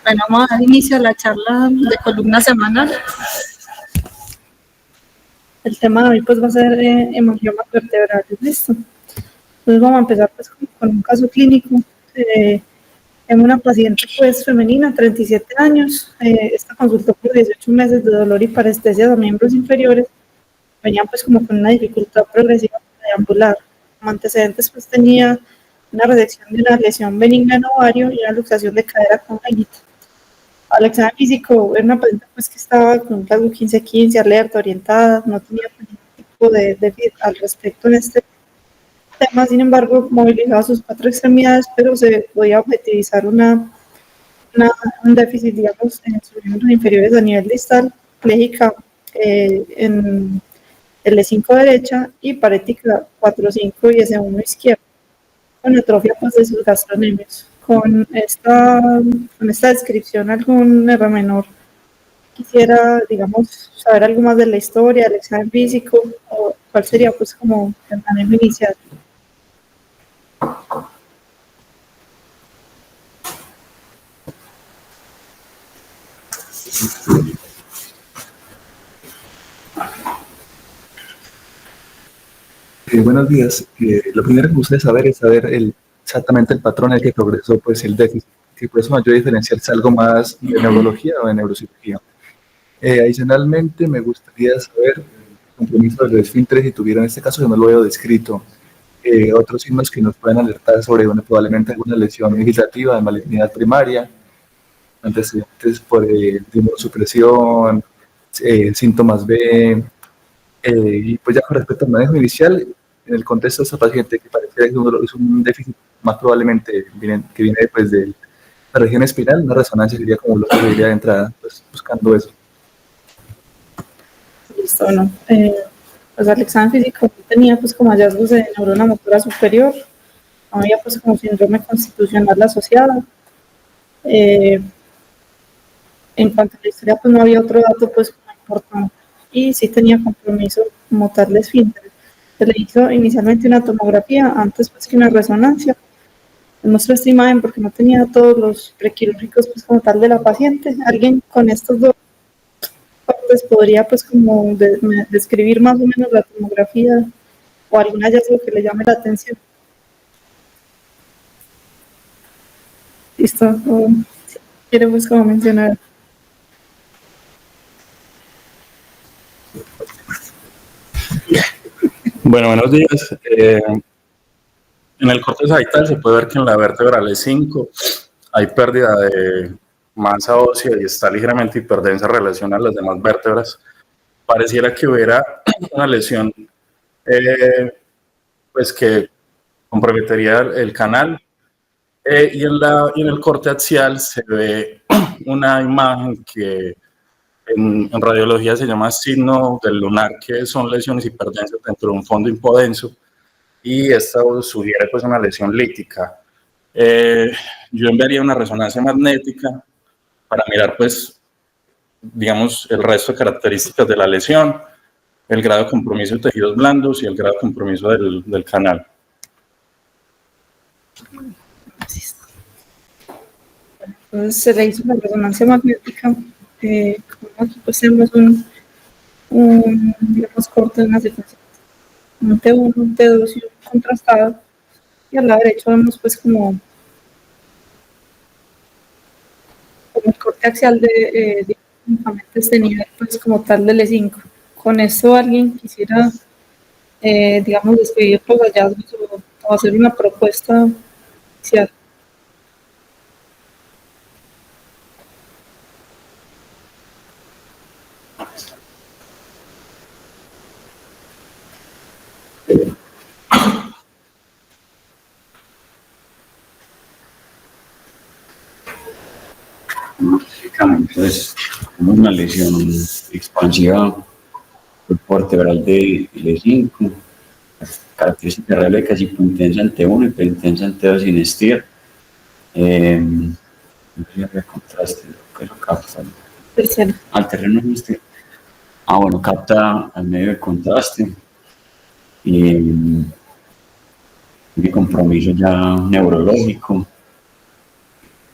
Bueno, vamos a dar inicio a la charla de columna semanal. El tema de hoy pues va a ser hemangiomas vertebrales, ¿listo? Entonces vamos a empezar pues con un caso clínico en una paciente pues femenina, 37 años. Esta consultó por 18 meses de dolor y parestesia de miembros inferiores. Venía pues como con una dificultad progresiva para deambular. Como antecedentes pues tenía una resección de una lesión benigna en ovario y una luxación de cadera congénita. Al examen físico, era una paciente pues, que estaba con un rasgo 15-15, alerta, orientada, no tenía ningún tipo de al respecto en este tema. Sin embargo, movilizaba sus 4 extremidades, pero se podía objetivizar un déficit, digamos, en sus miembros inferiores a nivel distal, pléjica en L5 derecha y parética 4-5 y S1 izquierdo, con atrofia pues, de sus gastronemios. Con esta descripción, algún R menor quisiera, digamos, saber algo más de la historia, del examen físico, o cuál sería, pues, como el manejo inicial. Buenos días. Lo primero que me gustaría saber es saber exactamente el patrón en el que progresó pues, el déficit, que por eso me ayuda a diferenciarse algo más de neurología o de neurocirugía. Adicionalmente, me gustaría saber el compromiso de los esfínteres si tuvieron en este caso, yo no lo veo descrito. Otros signos que nos pueden alertar sobre probablemente alguna lesión vegetativa de malignidad primaria, antecedentes por inmunosupresión, síntomas B, y pues ya con respecto al manejo inicial, en el contexto de esta paciente que parece que es un déficit más probablemente que viene pues, de la región espinal, una resonancia sería como lo que diría de entrada, pues buscando eso. Listo, bueno, pues al examen físico tenía pues como hallazgos de neurona motora superior, no había pues como síndrome constitucional asociado. En cuanto a la historia, pues no había otro dato pues muy importante y sí tenía compromiso como tal de esfínter. Se le hizo inicialmente una tomografía antes pues que una resonancia. Les muestro esta imagen porque no tenía todos los prequirúrgicos pues como tal de la paciente. Alguien con estos dos partes podría pues como describir más o menos la tomografía o algún hallazgo que le llame la atención. Listo. Si quiere pues como mencionar. Bueno, buenos días. En el corte sagittal se puede ver que en la vértebra L5 hay pérdida de masa ósea y está ligeramente hiperdensa en relación a las demás vértebras. Pareciera que hubiera una lesión pues que comprometería el canal. Y en el corte axial se ve una imagen que en radiología se llama signo del lunar, que son lesiones hiperdensas dentro de un fondo hipodenso, y esto sugiere pues una lesión lítica. Yo enviaría una resonancia magnética para mirar pues, digamos, el resto de características de la lesión, el grado de compromiso de tejidos blandos y el grado de compromiso del canal. Entonces se le hizo la resonancia magnética. Como aquí pues tenemos digamos, corte de una secuencia, un T1, un T2 y un contrastado, y al lado derecho vemos pues como el corte axial de este nivel pues como tal del E5. Con esto alguien quisiera digamos describir los hallazgos o hacer una propuesta inicial. Entonces, como una lesión expansiva vertebral de L5, característica real de casi hipointensa en T1 y hiperintensa en T2 sin estir. Contraste, pero capta al terreno no estir. Bueno, capta al medio de contraste y mi compromiso ya neurológico.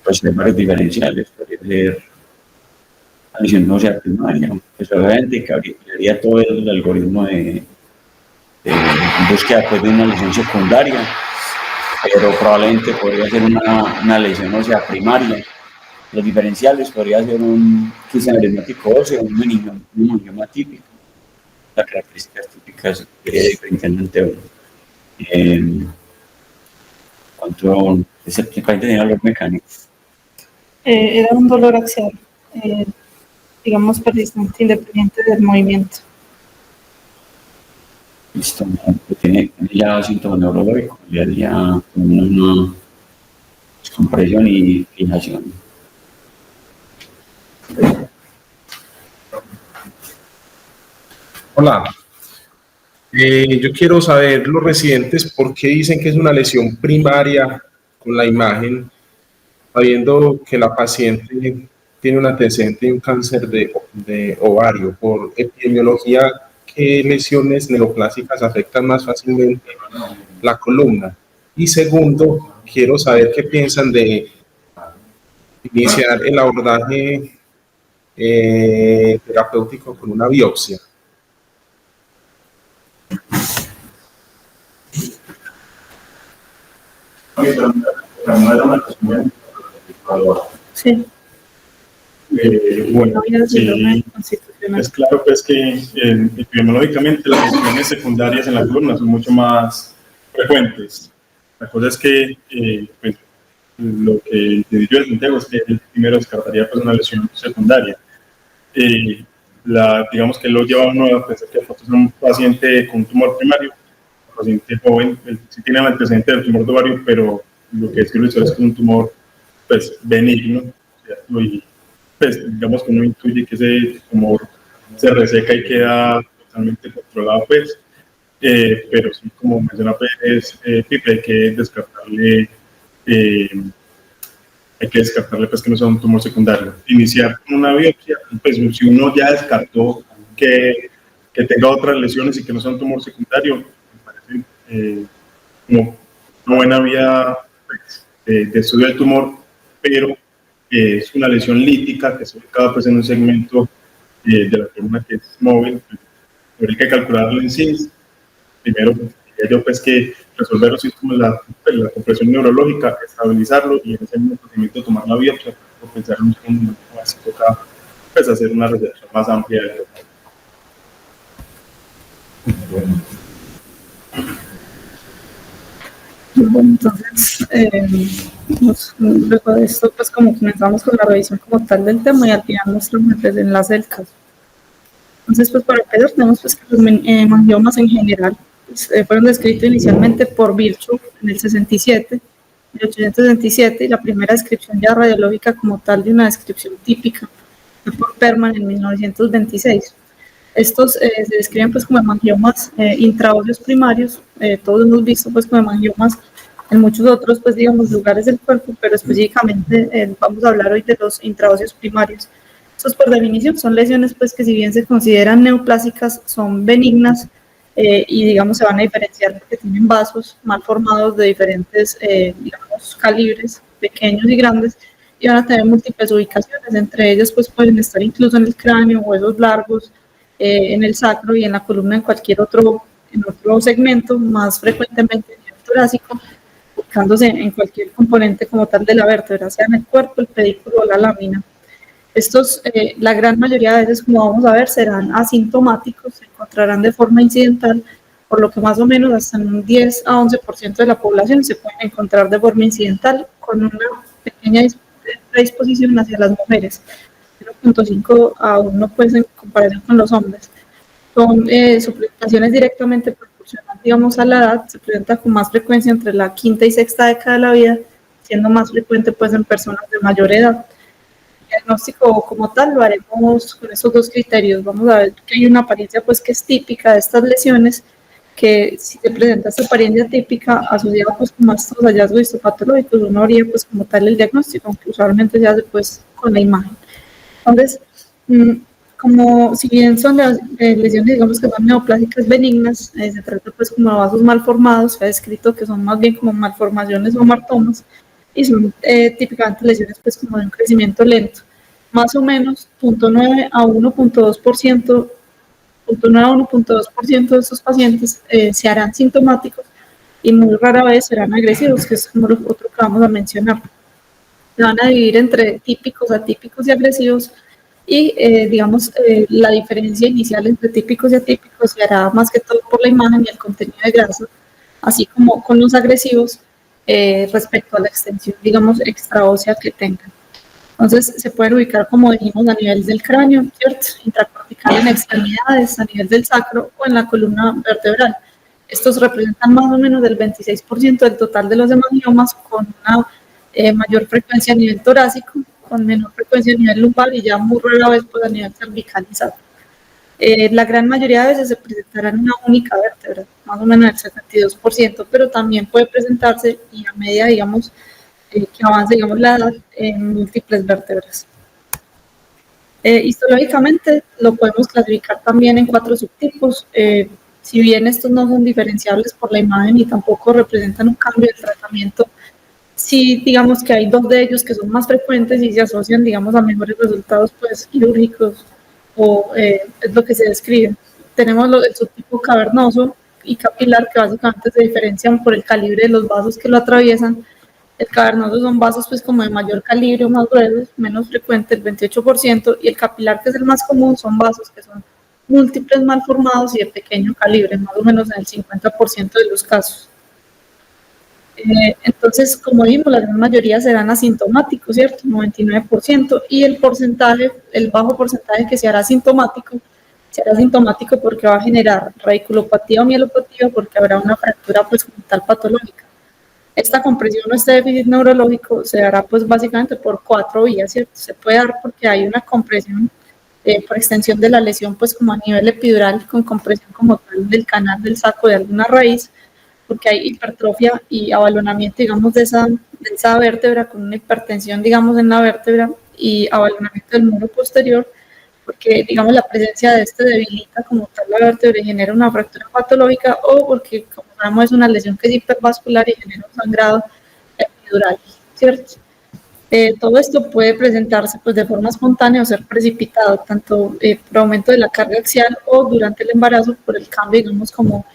pues hay varios diferenciales, podría ser la lesión no sea primaria, pues obviamente cambiaría todo el algoritmo de búsqueda pues, de una lesión secundaria, pero probablemente podría ser una lesión ósea primaria. Los diferenciales podría ser un quiste aritmético óseo, un meningioma típico. Las características típicas sería diferente ante cuánto es el que tenía dolor mecánico. Era un dolor axial, digamos persistente, independiente del movimiento. Listo, tiene ya síntomas neurológicos, ya una descompresión y fijación. Hola, yo quiero saber los residentes por qué dicen que es una lesión primaria con la imagen, sabiendo que la paciente tiene un antecedente de un cáncer de ovario. Por epidemiología, ¿qué lesiones neoplásicas afectan más fácilmente la columna? Y segundo, quiero saber qué piensan de iniciar el abordaje terapéutico con una biopsia. Sí. Bueno, sí, es claro pues que epidemiológicamente las lesiones secundarias en la columna son mucho más frecuentes. La cosa es que pues, lo que yo en Santiago es que él primero descartaría pues, una lesión secundaria. Digamos que lo lleva a uno a pensar que es un paciente con tumor primario, un paciente joven, sí tiene el antecedente del tumor de ovario, pero lo que describe es que es un tumor pues, benigno, ¿cierto? Y pues digamos que uno intuye que ese tumor se reseca y queda totalmente controlado, pues, pero sí, como menciona Pipe, hay que descartarle pues que no sea un tumor secundario. Iniciar con una biopsia, pues si uno ya descartó que tenga otras lesiones y que no sea un tumor secundario, me parece como una buena vía pues, de estudio del tumor, pero es una lesión lítica que se ubicada pues, en un segmento de la columna que es móvil. Habría que calcularlo en sí. Primero, diría yo pues que resolver los síntomas de la compresión neurológica, estabilizarlo y en ese mismo procedimiento tomar la biopsia, o pensar en un si toca pues, hacer una resección más amplia del Bueno, entonces, luego de esto, pues como comenzamos con la revisión como tal del tema y al final nuestro desenlace del caso. Entonces, pues para empezar, tenemos pues que los mangiomas en general pues, fueron descritos inicialmente por Virchow en el 67, 1867, y la primera descripción ya radiológica como tal de una descripción típica fue por Perman en 1926. Estos se describen pues como hemangiomas intraóseos primarios, todos hemos visto pues como hemangiomas en muchos otros pues digamos lugares del cuerpo, pero específicamente vamos a hablar hoy de los intraóseos primarios. Estos por definición son lesiones pues que si bien se consideran neoplásicas son benignas y digamos se van a diferenciar porque tienen vasos mal formados de diferentes digamos calibres, pequeños y grandes, y van a tener múltiples ubicaciones, entre ellos pues pueden estar incluso en el cráneo, huesos largos, en el sacro y en la columna en cualquier otro segmento, más frecuentemente en el torácico, ubicándose en cualquier componente como tal de la vértebra, sea en el cuerpo, el pedículo o la lámina. Estos, la gran mayoría de veces, como vamos a ver, serán asintomáticos, se encontrarán de forma incidental, por lo que más o menos hasta un 10 a 11% de la población se pueden encontrar de forma incidental con una pequeña predisposición hacia las mujeres. 0.5 a 1 pues en comparación con los hombres. Son su presentación es directamente proporcional, digamos, a la edad, se presenta con más frecuencia entre la quinta y sexta década de la vida, siendo más frecuente pues en personas de mayor edad. El diagnóstico como tal lo haremos con esos dos criterios. Vamos a ver que hay una apariencia pues que es típica de estas lesiones, que si se presenta esta apariencia típica asociada pues con estos hallazgos histopatológicos, uno haría pues como tal el diagnóstico, aunque usualmente se hace pues con la imagen. Entonces, como si bien son lesiones, digamos que son neoplásicas benignas, se trata pues como de vasos mal formados, se ha descrito que son más bien como malformaciones o martomas, y son típicamente lesiones pues como de un crecimiento lento. Más o menos 0.9 a 1.2%, 0.9 a 1.2% de estos pacientes se harán sintomáticos y muy rara vez serán agresivos, que es como lo otro que vamos a mencionar. Se van a dividir entre típicos, atípicos y agresivos y digamos la diferencia inicial entre típicos y atípicos se hará más que todo por la imagen y el contenido de grasa, así como con los agresivos respecto a la extensión, digamos, extraósea que tengan. Entonces se pueden ubicar, como dijimos, a nivel del cráneo, ¿cierto? Intracortical en extremidades, a nivel del sacro o en la columna vertebral. Estos representan más o menos el 26% del total de los hemangiomas, con una mayor frecuencia a nivel torácico, con menor frecuencia a nivel lumbar y ya muy rara vez pues, a nivel cervical y sacro. La gran mayoría de veces se presentará en una única vértebra, más o menos el 72%, pero también puede presentarse y a medida, digamos, que avance, digamos, la edad en múltiples vértebras. Histológicamente lo podemos clasificar también en 4 subtipos. Si bien estos no son diferenciables por la imagen y tampoco representan un cambio de tratamiento, sí digamos que hay 2 de ellos que son más frecuentes y se asocian, digamos, a mejores resultados pues, quirúrgicos, o es lo que se describe. Tenemos el subtipo cavernoso y capilar, que básicamente se diferencian por el calibre de los vasos que lo atraviesan. El cavernoso son vasos pues como de mayor calibre o más gruesos, menos frecuente, el 28%, y el capilar, que es el más común, son vasos que son múltiples, mal formados y de pequeño calibre, más o menos en el 50% de los casos. Entonces, como dijimos, la gran mayoría serán asintomáticos, ¿cierto? 99%, y el porcentaje, el bajo porcentaje que se hará sintomático porque va a generar radiculopatía o mielopatía, porque habrá una fractura pues como tal patológica. Esta compresión o este déficit neurológico se dará pues básicamente por 4 vías, ¿cierto? Se puede dar porque hay una compresión por extensión de la lesión pues como a nivel epidural, con compresión como tal del canal del saco de alguna raíz, porque hay hipertrofia y abalonamiento, digamos, de esa vértebra, con una hipertensión, digamos, en la vértebra y abalonamiento del muro posterior, porque, digamos, la presencia de este debilita como tal la vértebra y genera una fractura patológica, o porque, como sabemos, es una lesión que es hipervascular y genera un sangrado epidural, ¿cierto? Todo esto puede presentarse pues, de forma espontánea o ser precipitado, tanto por aumento de la carga axial o durante el embarazo por el cambio, digamos, como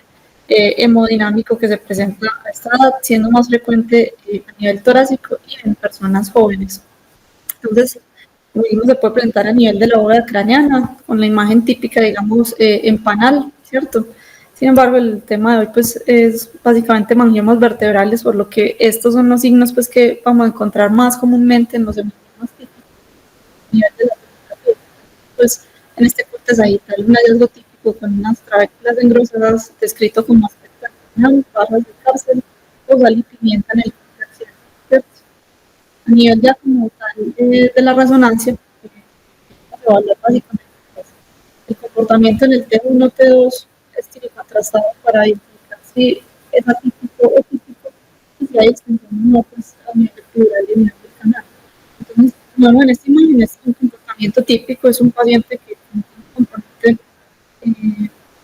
hemodinámico que se presenta a esta edad, siendo más frecuente a nivel torácico y en personas jóvenes. Entonces, lo mismo se puede presentar a nivel de la bóveda craneana, con la imagen típica, digamos, en panal, ¿cierto? Sin embargo, el tema de hoy pues, es básicamente hemangiomas vertebrales, por lo que estos son los signos pues, que vamos a encontrar más comúnmente en los hemangiomas típicos a nivel de la presentación. Pues, en este corte sagittal, un hallazgo típico con unas trabéculas engrosadas, descrito como aspecto terminal, barras de cárcel, o sal y pimienta en el corte axial, ¿cierto? A nivel ya como tal de la resonancia, se evalúa básicamente el comportamiento en el T1, T2, contrastado para identificar si es atípico o típico y si hay extensión no pues a nivel epidural y a nivel del canal. Entonces, bueno, en esta imagen es un comportamiento típico, es un paciente que tiene un componente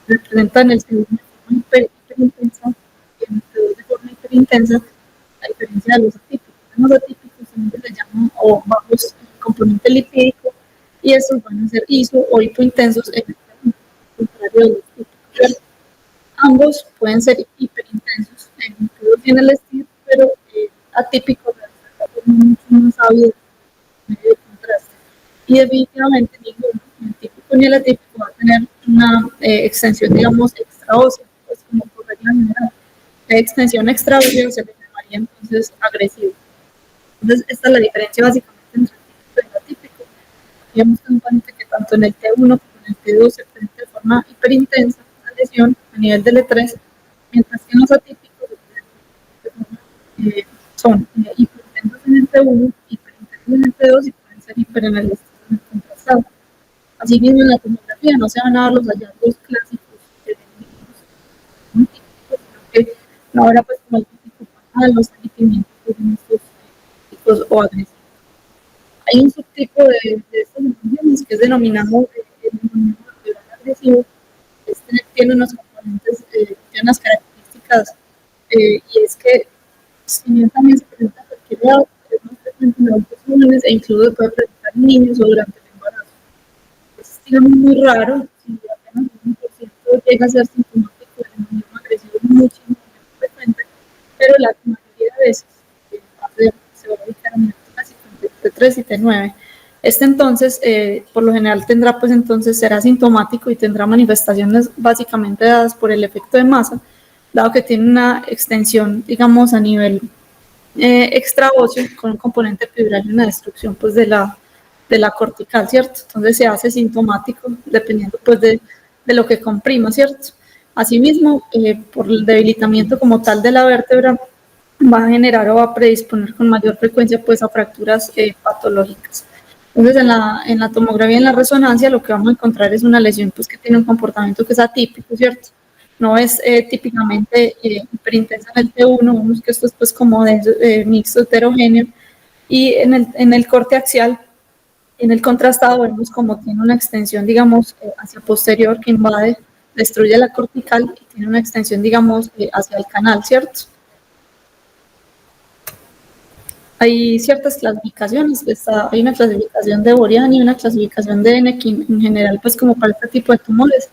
representa en el T1 de forma hiperintensa y en el T2 de forma hiperintensa, a diferencia de los atípicos. Los atípicos siempre se llaman o bajos componente lipídico, y estos van a ser iso o hipointensos en el contrario de los típicos. Ambos pueden ser hiperintensos, incluso tiene el estilo, pero atípicos, mucho más ávidos, medio de contraste. Y definitivamente ninguno, ni el típico ni el atípico, va a tener una extensión, digamos, extraósea, pues como por regla general. La extensión extraósea se le llamaría entonces agresivo. Entonces, esta es la diferencia básicamente entre el típico y el atípico. Digamos que es un paciente que tanto en el T1 como en el T2 se presenta de forma hiperintensa la lesión a nivel del E3, mientras que en los atípicos son hiperintensos en el T1, hiperintensos en el T2 y pueden ser hiper en el contrastado. Asimismo, en la tomografía no se van a dar los hallazgos clásicos de un típico, sino que no habrá pues como el típico panal, los sentimientos en estos típicos o agresivos. Hay un subtipo de estos hemangiomas que es denominado el hemangiomas vertebral agresivo. Este tiene unos componentes, tiene unas características, y es que si bien también se presenta a cualquier edad, comunes e incluso puede presentar en niños o durante el embarazo. Es, digamos, muy raro, si apenas un 1% llega a ser sintomático del hemangioma agresivo, es muchísimo menos frecuente, pero la mayoría de veces se va a ubicar en el T3 y T9. Este entonces, por lo general tendrá, pues entonces será sintomático y tendrá manifestaciones básicamente dadas por el efecto de masa, dado que tiene una extensión, digamos, a nivel extraóseo con un componente epidural y una destrucción pues de la cortical, ¿cierto? Entonces se hace sintomático dependiendo pues de lo que comprima, ¿cierto? Asimismo, por el debilitamiento como tal de la vértebra, va a generar o va a predisponer con mayor frecuencia pues a fracturas patológicas. Entonces, en la tomografía y en la resonancia, lo que vamos a encontrar es una lesión pues, que tiene un comportamiento que es atípico, ¿cierto? No es típicamente hiperintensa en el T1, vemos que esto es pues, como de mixto heterogéneo, y en el corte axial, en el contrastado, vemos como tiene una extensión, digamos, hacia posterior que invade, destruye la cortical y tiene una extensión, digamos, hacia el canal, ¿cierto? Hay ciertas clasificaciones, hay una clasificación de Boriani y una clasificación de Enneking, en general, pues como para este tipo de tumores.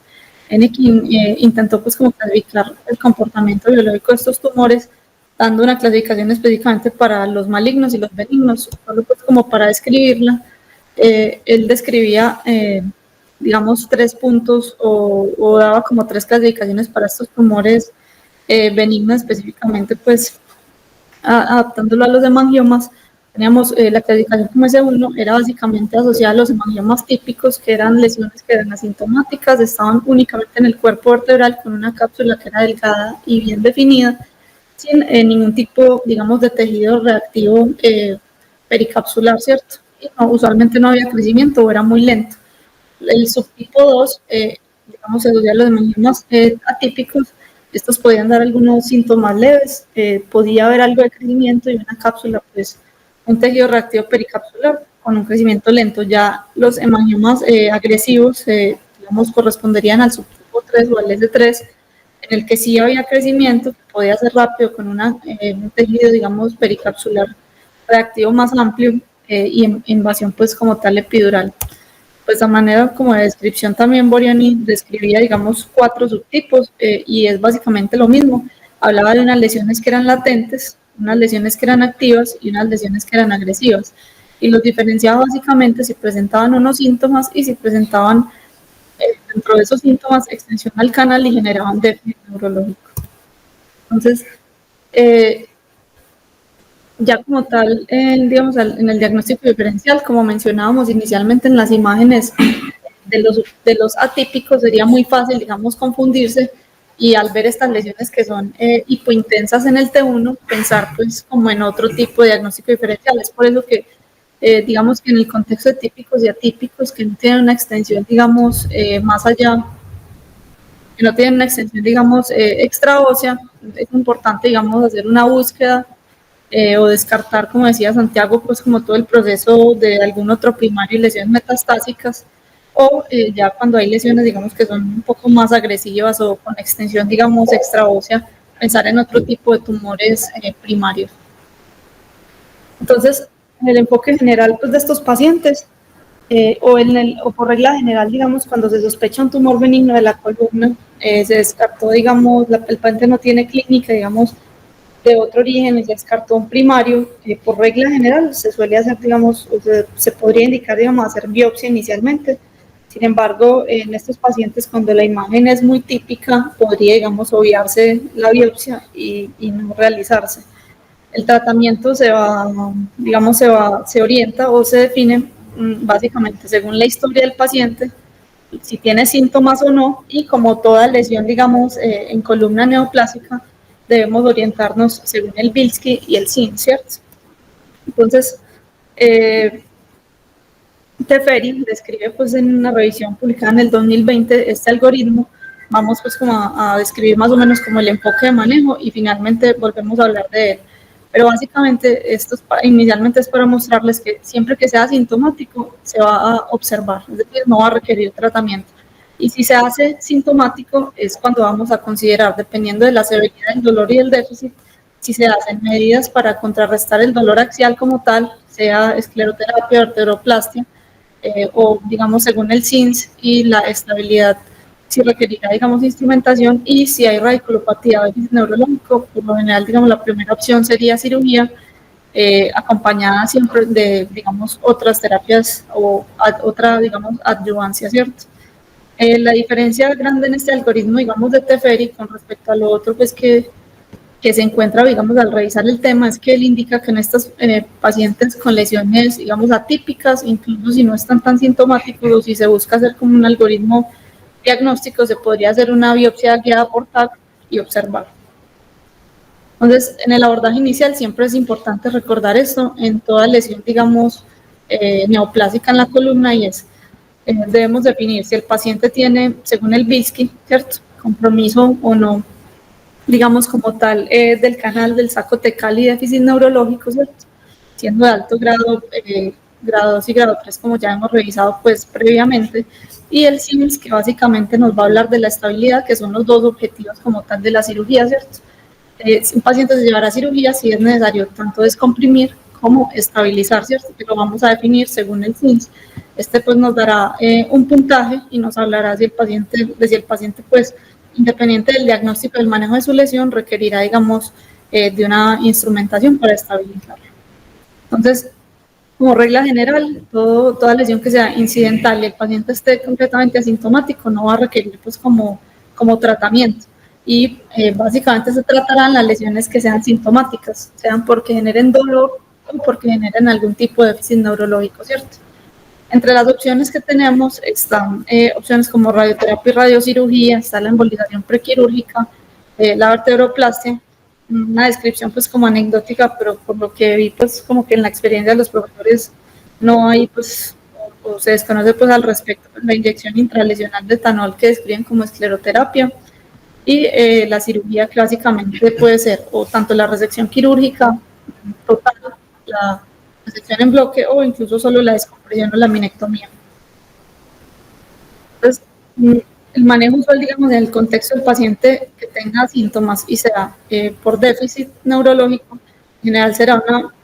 Enneking intentó pues como clasificar el comportamiento biológico de estos tumores, dando una clasificación específicamente para los malignos y los benignos, solo pues como para describirla. Él describía, digamos, 3 puntos o daba como 3 clasificaciones para estos tumores benignos específicamente, pues adaptándolo a los hemangiomas. Teníamos la clasificación como S1, era básicamente asociada a los hemangiomas típicos, que eran lesiones que eran asintomáticas, estaban únicamente en el cuerpo vertebral con una cápsula que era delgada y bien definida, sin ningún tipo, digamos, de tejido reactivo pericapsular, ¿cierto? Y usualmente no había crecimiento o era muy lento. El subtipo 2, digamos, se asocia a los hemangiomas atípicos. Estos podían dar algunos síntomas leves, podía haber algo de crecimiento y una cápsula, pues un tejido reactivo pericapsular con un crecimiento lento. Ya los hemangiomas agresivos, digamos, corresponderían al subtipo 3 o al S3, en el que sí había crecimiento, podía ser rápido con un tejido, digamos, pericapsular reactivo más amplio y invasión, pues como tal epidural. Pues a manera como de descripción también Boriani describía, digamos, 4 subtipos y es básicamente lo mismo. Hablaba de unas lesiones que eran latentes, unas lesiones que eran activas y unas lesiones que eran agresivas. Y los diferenciaba básicamente si presentaban unos síntomas y si presentaban dentro de esos síntomas extensión al canal y generaban déficit neurológico. Entonces, ya como tal, digamos, en el diagnóstico diferencial, como mencionábamos inicialmente en las imágenes de los atípicos, sería muy fácil, digamos, confundirse y al ver estas lesiones que son hipointensas en el T1, pensar pues como en otro tipo de diagnóstico diferencial. Es por eso que, digamos que en el contexto de típicos y atípicos que no tienen una extensión, digamos, más allá, que no tienen una extensión, digamos, extraósea, es importante, digamos, hacer una búsqueda o descartar, como decía Santiago, pues como todo el proceso de algún otro primario y lesiones metastásicas, o ya cuando hay lesiones, digamos, que son un poco más agresivas o con extensión, digamos, extraósea, pensar en otro tipo de tumores primarios. Entonces, en el enfoque general pues, de estos pacientes, o por regla general, digamos, cuando se sospecha un tumor benigno de la columna, se descartó, digamos, el paciente no tiene clínica, digamos, de otro origen, y se descartó un primario, por regla general se suele hacer, digamos, se podría indicar, digamos, hacer biopsia inicialmente. Sin embargo, en estos pacientes, cuando la imagen es muy típica, podría, digamos, obviarse la biopsia y no realizarse. El tratamiento se orienta o se define básicamente según la historia del paciente, si tiene síntomas o no, y como toda lesión, digamos, en columna neoplásica, debemos orientarnos según el Bilski y el SIN, ¿cierto? Entonces, Teferi describe pues en una revisión publicada en el 2020 este algoritmo. Vamos pues como a describir más o menos como el enfoque de manejo y finalmente volvemos a hablar de él. Pero básicamente esto inicialmente es para mostrarles que siempre que sea asintomático se va a observar, es decir, no va a requerir tratamiento. Y si se hace sintomático es cuando vamos a considerar, dependiendo de la severidad del dolor y del déficit, si se hacen medidas para contrarrestar el dolor axial como tal, sea escleroterapia, vertebroplastia, o digamos según el SINS y la estabilidad, si requerirá, digamos, instrumentación, y si hay radiculopatía o déficit neurológico, por lo general, digamos, la primera opción sería cirugía, acompañada siempre de, digamos, otras terapias o otra, digamos, adyuvancia, ¿cierto? La diferencia grande en este algoritmo, digamos, de Teferi con respecto a lo otro, pues que se encuentra, digamos, al revisar el tema, es que él indica que en estos pacientes con lesiones, digamos, atípicas, incluso si no están tan sintomáticos o si se busca hacer como un algoritmo diagnóstico, se podría hacer una biopsia guiada por TAC y observar. Entonces, en el abordaje inicial siempre es importante recordar esto en toda lesión, digamos, neoplásica en la columna, y es, debemos definir si el paciente tiene, según el BISCI, ¿cierto?, compromiso o no, digamos, como tal, del canal del saco tecal y déficit neurológico, ¿cierto?, siendo de alto grado, grado 2 y grado 3, como ya hemos revisado pues previamente, y el SIMS, que básicamente nos va a hablar de la estabilidad, que son los dos objetivos como tal de la cirugía, ¿cierto? Si un paciente se llevará a cirugía, si es necesario tanto descomprimir como estabilizar, ¿cierto?, que lo vamos a definir según el SIMS. Este pues nos dará un puntaje y nos hablará si el paciente pues, independiente del diagnóstico del manejo de su lesión, requerirá, digamos, de una instrumentación para estabilizarlo. Entonces, como regla general, toda lesión que sea incidental y el paciente esté completamente asintomático no va a requerir pues como tratamiento, y básicamente se tratarán las lesiones que sean sintomáticas, sean porque generen dolor o porque generen algún tipo de déficit neurológico, ¿cierto? Entre las opciones que tenemos están opciones como radioterapia y radiocirugía, está la embolización prequirúrgica, la vertebroplastia. Una descripción pues como anecdótica, pero por lo que vi pues como que en la experiencia de los profesores no hay pues, o se desconoce pues al respecto, pues, la inyección intralesional de etanol que describen como escleroterapia, y la cirugía que básicamente puede ser o tanto la resección quirúrgica total, la resección en bloque, o incluso solo la descompresión o la minectomía. Entonces, el manejo usual, digamos, en el contexto del paciente que tenga síntomas y sea por déficit neurológico, en general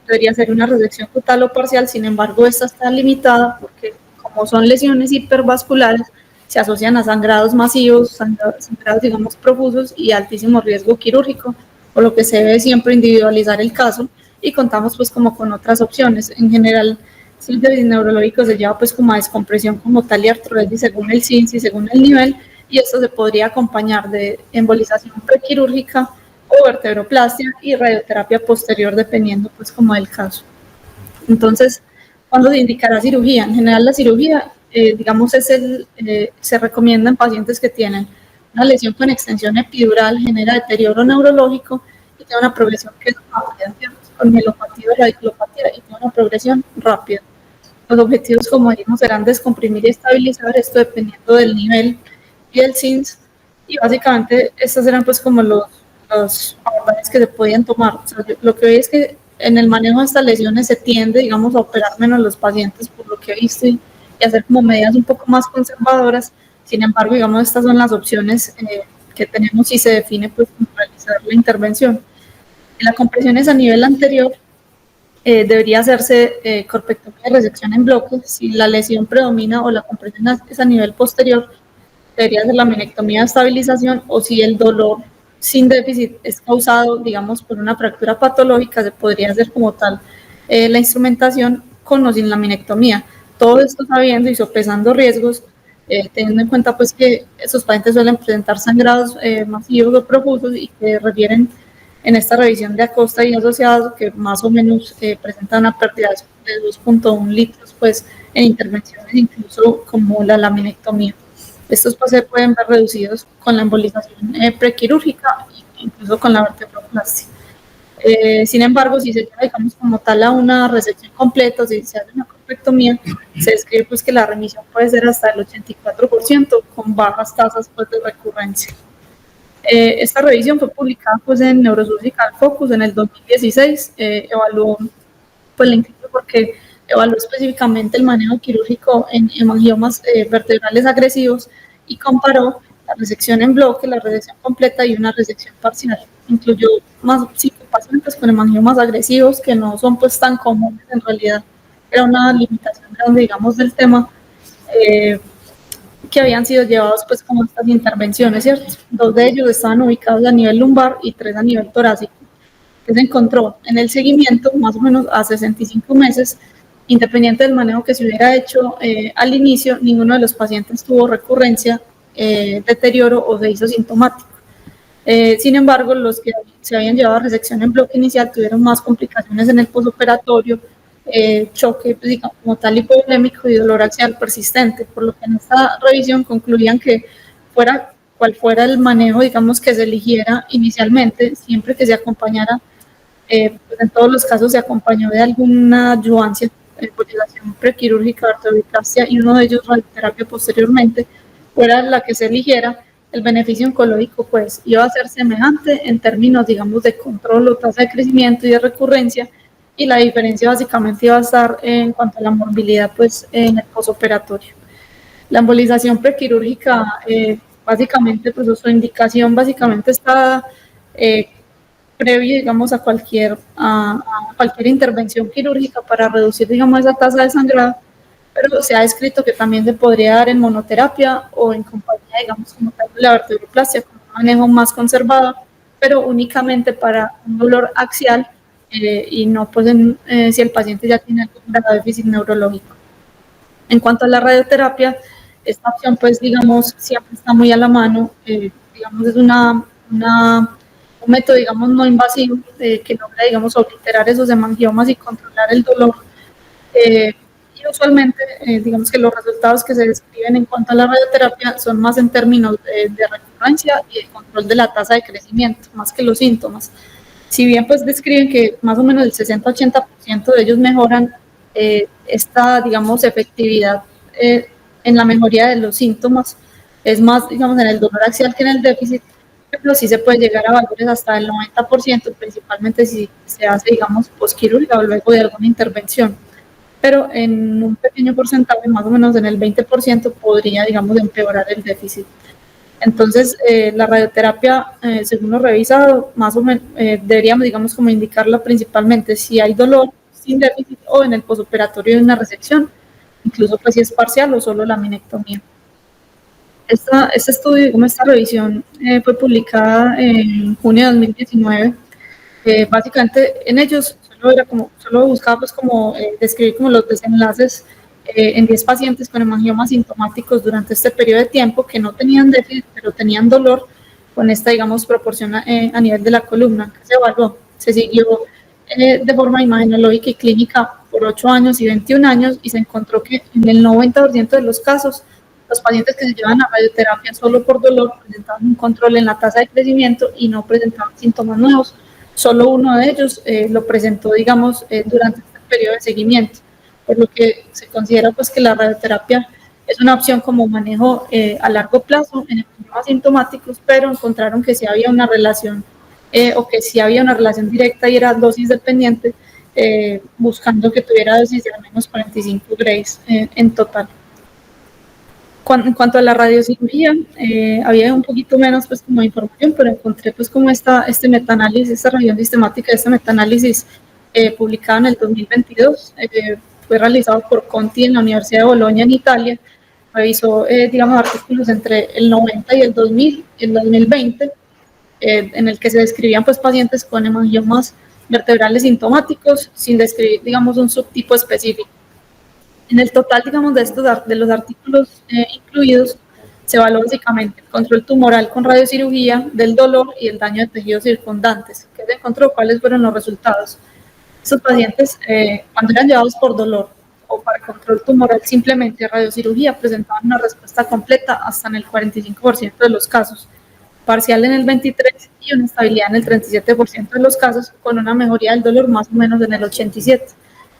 debería ser una resección total o parcial. Sin embargo, esta está limitada porque, como son lesiones hipervasculares, se asocian a sangrados masivos, sangrados, digamos, profusos y altísimo riesgo quirúrgico, por lo que se debe siempre individualizar el caso, y contamos pues como con otras opciones. En general, si el déficit neurológico se lleva pues como a descompresión como tal y artrosis según el SINS y según el nivel, y esto se podría acompañar de embolización prequirúrgica o vertebroplastia y radioterapia posterior, dependiendo pues como del caso. Entonces, ¿cuándo se indicará cirugía? En general la cirugía, digamos, se recomienda en pacientes que tienen una lesión con extensión epidural, genera deterioro neurológico y tiene una progresión que es rápida, ¿cierto?, con mielopatía o radiculopatía, y tiene una progresión rápida. Los objetivos, como dijimos, serán descomprimir y estabilizar, esto dependiendo del nivel y del SINS, y básicamente estos eran pues como los abordajes que se podían tomar. O sea, lo que veo es que en el manejo de estas lesiones se tiende, digamos, a operar menos los pacientes, por lo que he visto, y hacer como medidas un poco más conservadoras. Sin embargo, digamos, estas son las opciones que tenemos si se define pues realizar la intervención. La compresión es a nivel anterior, debería hacerse corpectomía de resección en bloque. Si la lesión predomina o la compresión es a nivel posterior, debería ser la minectomía de estabilización, o si el dolor sin déficit es causado, digamos, por una fractura patológica, se podría hacer como tal la instrumentación con o sin la minectomía. Todo esto sabiendo y sopesando riesgos, teniendo en cuenta pues que esos pacientes suelen presentar sangrados masivos o profusos, y que refieren en esta revisión de Acosta y asociados que más o menos presentan una pérdida de 2.1 litros pues, en intervenciones incluso como la laminectomía. Estos pues, se pueden ver reducidos con la embolización prequirúrgica e incluso con la vertebroplastia. Sin embargo, si se lleva, digamos, como tal a una resección completa, o si se hace una corpectomía, se describe pues, que la remisión puede ser hasta el 84%, con bajas tasas pues, de recurrencia. Esta revisión fue publicada pues, en Neurosurgical Focus en el 2016, evaluó, pues la incluyo porque evaluó específicamente el manejo quirúrgico en hemangiomas vertebrales agresivos, y comparó la resección en bloque, la resección completa y una resección parcial. Incluyó más 5 pacientes con hemangiomas agresivos que no son pues tan comunes en realidad. Era una limitación grande, digamos, del tema, que habían sido llevados pues como estas intervenciones, ¿cierto? 2 de ellos estaban ubicados a nivel lumbar y 3 a nivel torácico, que se encontró en el seguimiento más o menos a 65 meses, independiente del manejo que se hubiera hecho al inicio, ninguno de los pacientes tuvo recurrencia, deterioro o se hizo sintomático. Sin embargo, los que se habían llevado a resección en bloque inicial tuvieron más complicaciones en el posoperatorio, choque pues, digamos, como tal hipovolémico y dolor axial persistente, por lo que en esta revisión concluían que cual fuera el manejo, digamos, que se eligiera inicialmente, siempre que se acompañara, pues en todos los casos se acompañó de alguna adyuvancia, embolización prequirúrgica, arterioplastia y uno de ellos radioterapia posteriormente, fuera la que se eligiera, el beneficio oncológico pues iba a ser semejante en términos, digamos, de control o tasa de crecimiento y de recurrencia, y la diferencia básicamente iba a estar en cuanto a la morbilidad pues en el posoperatorio. La embolización prequirúrgica, básicamente, pues su indicación básicamente está previo, digamos, a cualquier intervención quirúrgica para reducir, digamos, esa tasa de sangrado, pero se ha descrito que también se podría dar en monoterapia o en compañía, digamos, como tal de la vertebroplastia, con un manejo más conservador, pero únicamente para un dolor axial y no pues si el paciente ya tiene algún grado de déficit neurológico. En cuanto a la radioterapia, esta opción pues digamos siempre está muy a la mano, digamos es un método digamos no invasivo que logra digamos obliterar esos hemangiomas y controlar el dolor. Y usualmente, digamos que los resultados que se describen en cuanto a la radioterapia son más en términos de recurrencia y de control de la tasa de crecimiento, más que los síntomas. Si bien pues describen que más o menos el 60-80% de ellos mejoran esta, digamos, efectividad en la mejoría de los síntomas, es más, digamos, en el dolor axial que en el déficit, pero sí se puede llegar a valores hasta el 90%, principalmente si se hace, digamos, posquirúrgica o luego de alguna intervención. Pero en un pequeño porcentaje, más o menos en el 20%, podría, digamos, empeorar el déficit. Entonces, la radioterapia, según lo revisado, más o menos deberíamos, digamos, como indicarla principalmente si hay dolor sin déficit o en el posoperatorio de una resección, incluso pues si es parcial o solo la laminectomía. Este estudio, como esta revisión, fue publicada en junio de 2019. Básicamente en ellos solo buscaba pues como describir como los desenlaces en 10 pacientes con hemangiomas sintomáticos durante este periodo de tiempo que no tenían déficit pero tenían dolor con esta digamos proporción a nivel de la columna que se evaluó. Se siguió de forma imagenológica y clínica por 8 años y 21 años y se encontró que en el 90% de los casos los pacientes que se llevan a radioterapia solo por dolor presentaban un control en la tasa de crecimiento y no presentaban síntomas nuevos. Solo uno de ellos lo presentó, digamos, durante este periodo de seguimiento, por lo que se considera pues que la radioterapia es una opción como manejo a largo plazo en hemangiomas sintomáticos, pero encontraron que sí había una relación directa y era dosis dependiente, buscando que tuviera dosis de al menos 45 grays en total. En cuanto a la radiocirugía, había un poquito menos pues como información, pero encontré pues como este metaanálisis, esta revisión sistemática de este metaanálisis publicado en el 2022, fue realizado por Conti en la Universidad de Bolonia en Italia, revisó digamos artículos entre el 90 y el 2000 y el 2020, en el que se describían pues pacientes con hemangiomas vertebrales sintomáticos sin describir digamos un subtipo específico. En el total, digamos, de los artículos incluidos, se evaluó básicamente el control tumoral con radiocirugía, del dolor y el daño de tejidos circundantes. ¿Qué se encontró? ¿Cuáles fueron los resultados? Estos pacientes, cuando eran llevados por dolor o para control tumoral simplemente radiocirugía, presentaban una respuesta completa hasta en el 45% de los casos, parcial en el 23% y una estabilidad en el 37% de los casos, con una mejoría del dolor más o menos en el 87%.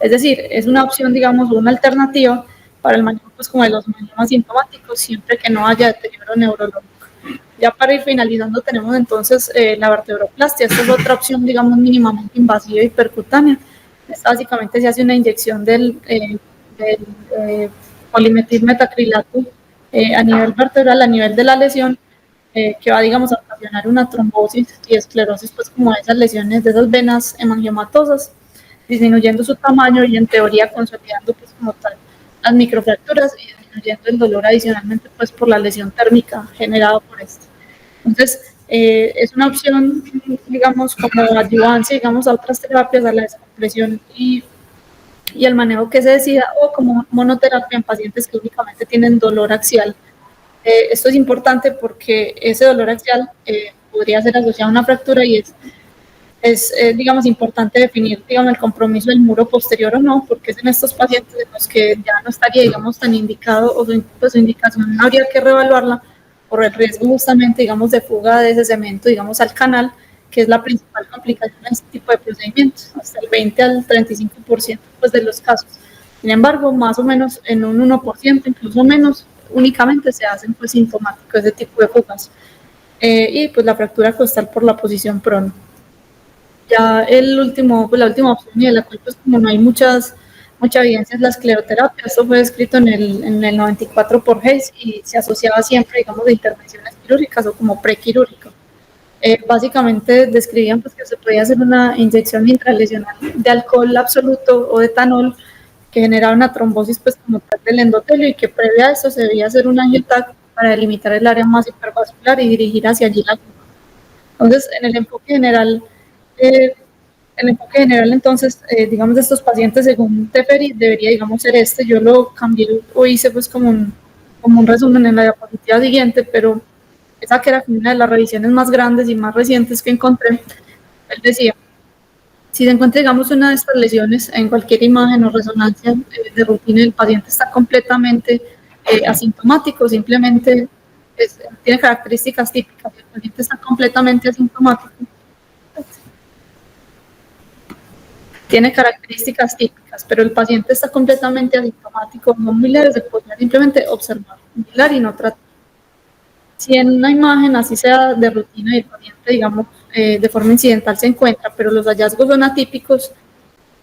Es decir, es una opción, digamos, una alternativa para el manejo pues, como de los hemangiomas sintomáticos, siempre que no haya deterioro neurológico. Ya para ir finalizando, tenemos entonces la vertebroplastia. Esta es otra opción, digamos, mínimamente invasiva y percutánea. Esta básicamente se hace una inyección del polimetilmetacrilato a nivel vertebral, a nivel de la lesión, que va, digamos, a ocasionar una trombosis y esclerosis, pues como esas lesiones de esas venas hemangiomatosas, disminuyendo su tamaño y en teoría consolidando pues como tal las microfracturas y disminuyendo el dolor adicionalmente pues por la lesión térmica generada por esto. Entonces, es una opción, digamos, como ayudancia, digamos, a otras terapias, a la descompresión y el manejo que se decida, o como monoterapia en pacientes que únicamente tienen dolor axial. Esto es importante porque ese dolor axial podría ser asociado a una fractura y es digamos, importante definir, digamos, el compromiso del muro posterior o no, porque es en estos pacientes en los que ya no estaría, digamos, tan indicado, o pues, su indicación habría que reevaluarla por el riesgo justamente, digamos, de fuga de ese cemento, digamos, al canal, que es la principal complicación en este tipo de procedimientos, hasta el 20 al 35% pues, de los casos. Sin embargo, más o menos en un 1%, incluso menos, únicamente se hacen pues sintomáticos ese tipo de fugas. Y pues la fractura costal por la posición prono. Ya pues la última opción y de la cual pues como no hay mucha evidencia es la escleroterapia. Esto fue escrito en el 94 por Hayes y se asociaba siempre, digamos, de intervenciones quirúrgicas o como prequirúrgico. Básicamente describían pues que se podía hacer una inyección intralesional de alcohol absoluto o de etanol que generaba una trombosis pues como tal del endotelio y que previo a eso se debía hacer un angioTAC para delimitar el área más hipervascular y dirigir hacia allí la aguja. Entonces, en el enfoque general, entonces, digamos, de estos pacientes, según Teferi, debería, digamos, ser este. Yo lo cambié o hice, pues, como un resumen en la diapositiva siguiente, pero esa que era una de las revisiones más grandes y más recientes que encontré, él decía, si se encuentra, digamos, una de estas lesiones en cualquier imagen o resonancia de rutina, el paciente está completamente asintomático, simplemente tiene características típicas, el paciente está completamente asintomático, tiene características típicas, pero el paciente está completamente asintomático, no muy leve, se podría simplemente observar, vigilar y no tratar. Si en una imagen, así sea de rutina, y el paciente, digamos, de forma incidental se encuentra, pero los hallazgos son atípicos,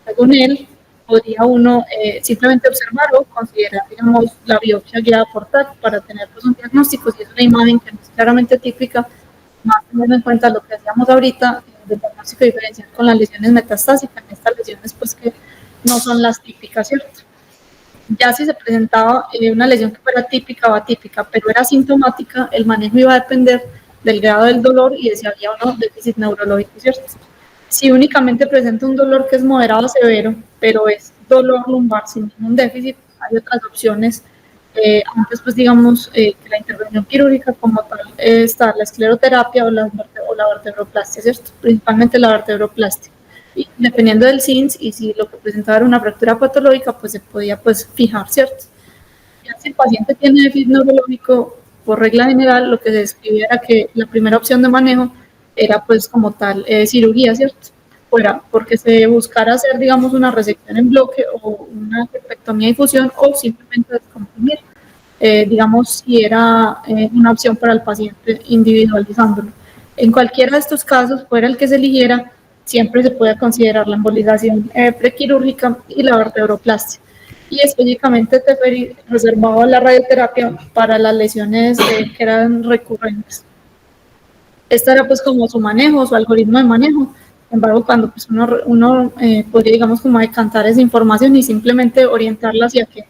según él, podría uno simplemente observar o considerar, digamos, la biopsia guiada por TAC para tener pues, un diagnóstico. Si es una imagen que no es claramente típica, más teniendo en cuenta lo que hacíamos ahorita, del diagnóstico diferencial con las lesiones metastásicas, en estas lesiones pues que no son las típicas, ¿cierto? Ya si se presentaba una lesión que fuera típica o atípica, pero era sintomática, el manejo iba a depender del grado del dolor y de si había o no déficit neurológico, ¿cierto? Si únicamente presenta un dolor que es moderado a severo, pero es dolor lumbar sin ningún déficit, hay otras opciones. Antes, pues digamos que la intervención quirúrgica como tal está la escleroterapia o la vertebroplastia, ¿cierto? Principalmente la vertebroplastia. Y dependiendo del SINS y si lo que presentaba era una fractura patológica, pues se podía pues fijar, ¿cierto? Ya si el paciente tiene déficit neurológico, por regla general, lo que se describía era que la primera opción de manejo era pues como tal cirugía, ¿cierto? Fuera porque se buscara hacer, digamos, una resección en bloque o una corpectomía y fusión o simplemente descomprimir, digamos, si era una opción para el paciente individualizándolo. En cualquiera de estos casos, fuera el que se eligiera, siempre se puede considerar la embolización prequirúrgica y la vertebroplastia. Y específicamente Teferi reservaba la radioterapia para las lesiones que eran recurrentes. Este era pues como su manejo, su algoritmo de manejo. Sin embargo, cuando pues, uno podría, digamos, como decantar esa información y simplemente orientarla hacia que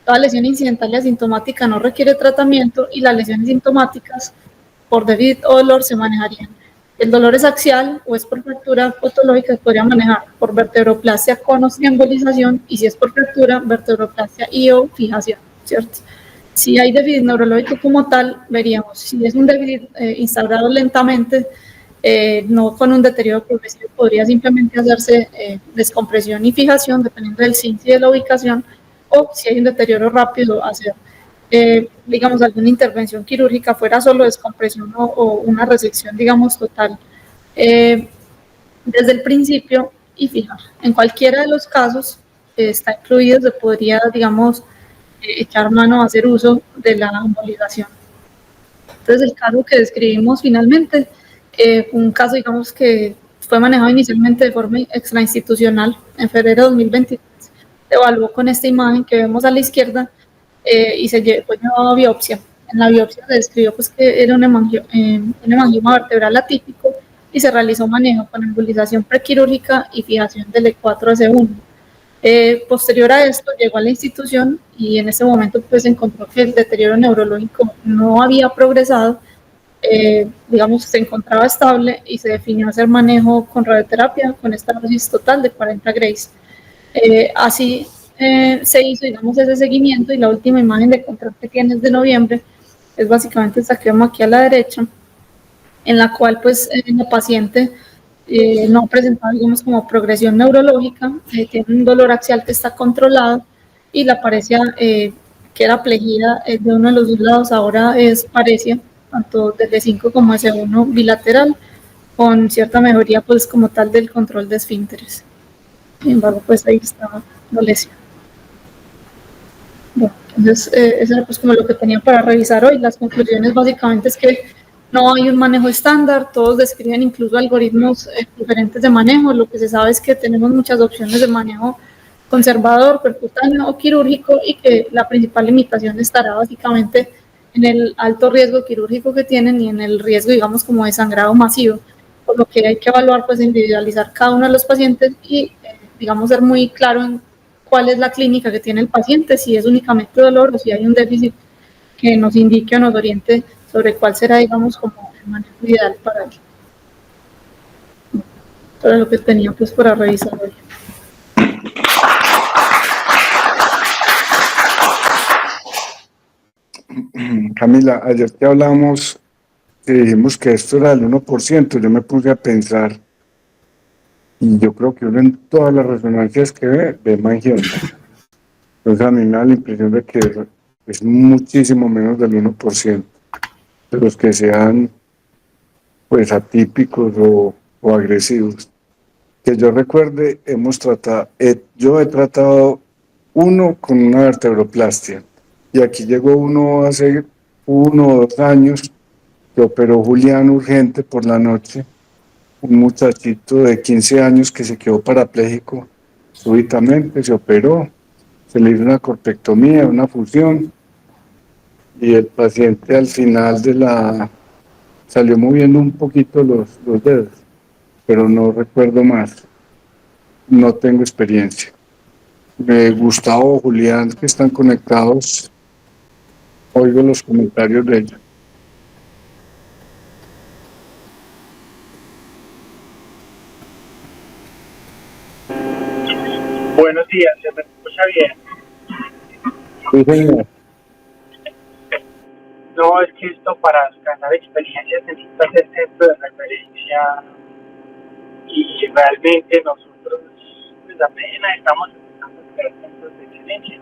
toda lesión incidental y asintomática no requiere tratamiento y las lesiones sintomáticas por déficit o dolor se manejarían. El dolor es axial o es por fractura patológica, se podría manejar por vertebroplastia con o sin embolización, y si es por fractura, vertebroplastia y o fijación, ¿cierto? Si hay déficit neurológico como tal, veríamos. Si es un déficit instaurado lentamente, no con un deterioro progresivo, podría simplemente hacerse descompresión y fijación, dependiendo del SINS y de la ubicación, o si hay un deterioro rápido, hacer, digamos, alguna intervención quirúrgica, fuera solo descompresión o una resección, digamos, total, desde el principio y fijar. En cualquiera de los casos está incluido, se podría, digamos, echar mano a hacer uso de la embolización. Entonces, el caso que describimos finalmente, un caso, digamos, que fue manejado inicialmente de forma extrainstitucional en febrero de 2023, se evaluó con esta imagen que vemos a la izquierda y se fue llevado a biopsia. en la biopsia se describió pues, que era un hemangioma vertebral atípico y se realizó manejo con embolización prequirúrgica y fijación del E4-AC1. Posterior a esto llegó a la institución y en ese momento pues encontró que el deterioro neurológico no había progresado, digamos se encontraba estable y se definió hacer manejo con radioterapia con esta dosis total de 40 grays. Así se hizo, digamos, ese seguimiento y la última imagen de control que tienes de noviembre es básicamente esta que vemos aquí a la derecha, en la cual pues la paciente no presentaba, digamos, como progresión neurológica, tiene un dolor axial que está controlado y la paresia que era plegía de uno de los dos lados ahora es paresia, tanto del E5 como S1 bilateral, con cierta mejoría pues como tal del control de esfínteres. Sin embargo, pues ahí está la lesión. Bueno, entonces eso era pues como lo que tenía para revisar hoy. Las conclusiones básicamente es que no hay un manejo estándar, todos describen incluso algoritmos diferentes de manejo. Lo que se sabe es que tenemos muchas opciones de manejo conservador, percutáneo o quirúrgico y que la principal limitación estará básicamente en el alto riesgo quirúrgico que tienen y en el riesgo, digamos, como de sangrado masivo, por lo que hay que evaluar, pues individualizar cada uno de los pacientes y, digamos, ser muy claro en cuál es la clínica que tiene el paciente, si es únicamente dolor o si hay un déficit que nos indique o nos oriente sobre cuál será, digamos, como el manejo ideal para él. Eso era lo que tenía pues para revisar hoy. Camila, ayer que hablamos, dijimos que esto era del 1%, yo me puse a pensar, y yo creo que uno en todas las resonancias que ve hemangioma. Entonces a mí me da la impresión de que es muchísimo menos del 1% de los que sean pues atípicos o agresivos. Que yo recuerde, yo he tratado uno con una vertebroplastia. Y aquí llegó uno hace 1 o 2 años que operó Julián urgente por la noche, un muchachito de 15 años que se quedó parapléjico súbitamente, se operó, se le hizo una corpectomía, una fusión, y el paciente al final salió moviendo un poquito los dedos, pero no recuerdo más, no tengo experiencia. Gustavo o Julián, que están conectados, oigo los comentarios de ellos. Buenos días, ¿se me escucha bien? Sí, señor. No, es que esto para ganar experiencia necesita ser centro de referencia y realmente nosotros pues apenas estamos empezando a crear centros de excelencia.